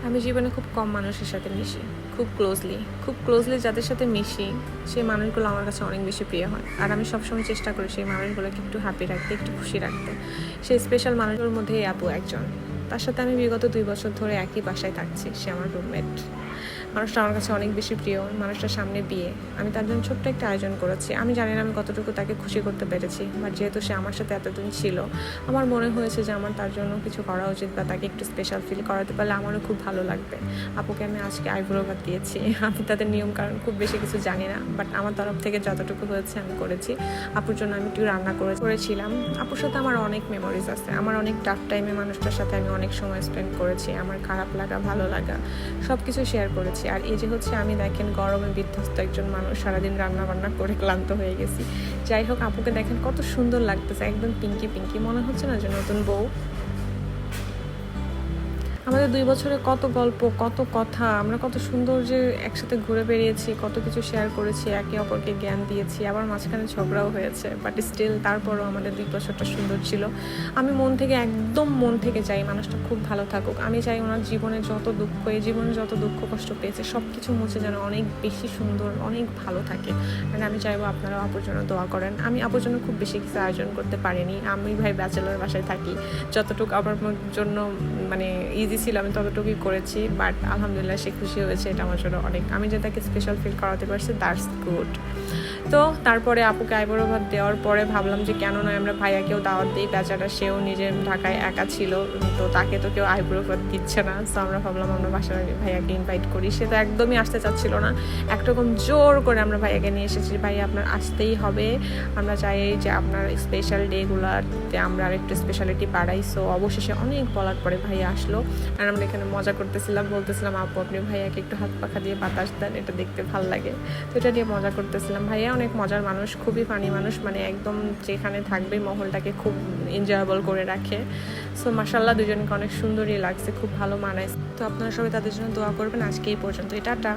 আমি জীবনে খুব কম মানুষের সাথে মিশি, খুব ক্লোজলি যাদের সাথে মিশি সেই মানুষগুলো আমার কাছে অনেক বেশি প্রিয় হয়। আর আমি সবসময় চেষ্টা করি সেই মানুষগুলোকে একটু হ্যাপি রাখতে, একটু খুশি রাখতে। সেই স্পেশাল মানুষগুলোর মধ্যেই আপু একজন। তার সাথে আমি বিগত 2 বছর ধরে একই বাসায় থাকছি। সে আমার রুমমেট। মানুষটা আমার কাছে অনেক বেশি প্রিয়। মানুষটার সামনে বিয়ে, আমি তার জন্য ছোট্ট একটা আয়োজন করেছি। আমি জানি না আমি কতটুকু তাকে খুশি করতে পেরেছি, বাট যেহেতু সে আমার সাথে এতদিন ছিল, আমার মনে হয়েছে যে আমার তার জন্য কিছু করা উচিত বা তাকে একটু স্পেশাল ফিল করাতে পারলে আমারও খুব ভালো লাগবে। আপুকে আমি আজকে আইব্রো ভাত দিয়েছি। আমি তাদের নিয়ম কারণ খুব বেশি কিছু জানি না, বাট আমার তরফ থেকে যতটুকু হয়েছে আমি করেছি। আপুর জন্য আমি একটু রান্না করেছিলাম। আপুর সাথে আমার অনেক মেমোরিজ আছে। আমার অনেক টাফ টাইমে মানুষটার সাথে আমি অনেক সময় স্পেন্ড করেছি। আমার খারাপ লাগা, ভালো লাগা সব কিছু শেয়ার করেছি। আর এই যে হচ্ছে আমি দেখেন গরমে বিধ্বস্ত একজন মানুষ, সারাদিন রান্না বান্না করে ক্লান্ত হয়ে গেছি। যাই হোক, আপুকে দেখেন কত সুন্দর লাগতেছে, একদম পিঙ্কি মনে হচ্ছে না যে নতুন বউ। আমাদের 2 বছরে কত গল্প, কত কথা, আমরা কত সুন্দর যে একসাথে ঘুরে বেরিয়েছি, কত কিছু শেয়ার করেছি, একে অপরকে জ্ঞান দিয়েছি, আবার মাঝখানে ঝগড়াও হয়েছে, বাট স্টিল তারপরও আমাদের 2 বছরটা সুন্দর ছিল। আমি একদম মন থেকে চাই মানুষটা খুব ভালো থাকুক। আমি চাই ওনার জীবনে যত দুঃখ কষ্ট পেয়েছে সব কিছু মুছে যেন অনেক বেশি সুন্দর, অনেক ভালো থাকে। মানে আমি চাইবো আপনারাও আপুর জন্য দোয়া করেন। আমি আপুর জন্য খুব বেশি কিছু আয়োজন করতে পারিনি। আমি ব্যাচেলর বাসায় থাকি, যতটুকু আমার জন্য মানে ইজি ছিল আমি ততটুকুই করেছি, বাট আলহামদুলিল্লাহ সে খুশি হয়েছে, এটা আমার জন্য অনেক। আমি যে তাকে স্পেশাল ফিল করাতে পারছি, দ্যাটস গুড। তো তারপরে আপুকে আইবুড়ো ভাত দেওয়ার পরে ভাবলাম যে কেন নয় আমরা ভাইয়াকেও দাওয়াত দিই। বেচারা সেও নিজে ঢাকায় একা ছিল, তো তাকে তো কেউ আইবুড়ো ভাত দিচ্ছে না। সো আমরা ভাবলাম আমরা বাসার ভাইয়াকে ইনভাইট করি। সে তো একদমই আসতে চাচ্ছিল না, একরকম জোর করে আমরা ভাইয়াকে নিয়ে এসেছি। ভাই আপনার আসতেই হবে, আমরা চাই যে আপনার স্পেশাল ডেগুলোতে আমরা আরেকটু স্পেশালিটি বাড়াই। সো অবশেষে অনেক বলার পরে ভাইয়া আসলো। আর আমরা এখানে মজা করতেছিলাম, বলতেছিলাম আপু আপনি ভাইয়াকে একটু হাত পাখা দিয়ে বাতাস দেন, এটা দেখতে ভালো লাগে। তো এটা নিয়ে মজা করতেছিলাম। ভাইয়া অনেক মজার মানুষ, খুবই ফানি মানুষ, মানে একদম যেখানে থাকবে মহলটাকে খুব এনজয়েবল করে রাখে। সো মাশাআল্লাহ দুজনকে অনেক সুন্দরই লাগছে, খুব ভালো মানায়। তো আপনারা সবাই তাদের জন্য দোয়া করবেন। আজকে এই পর্যন্ত, টাটা।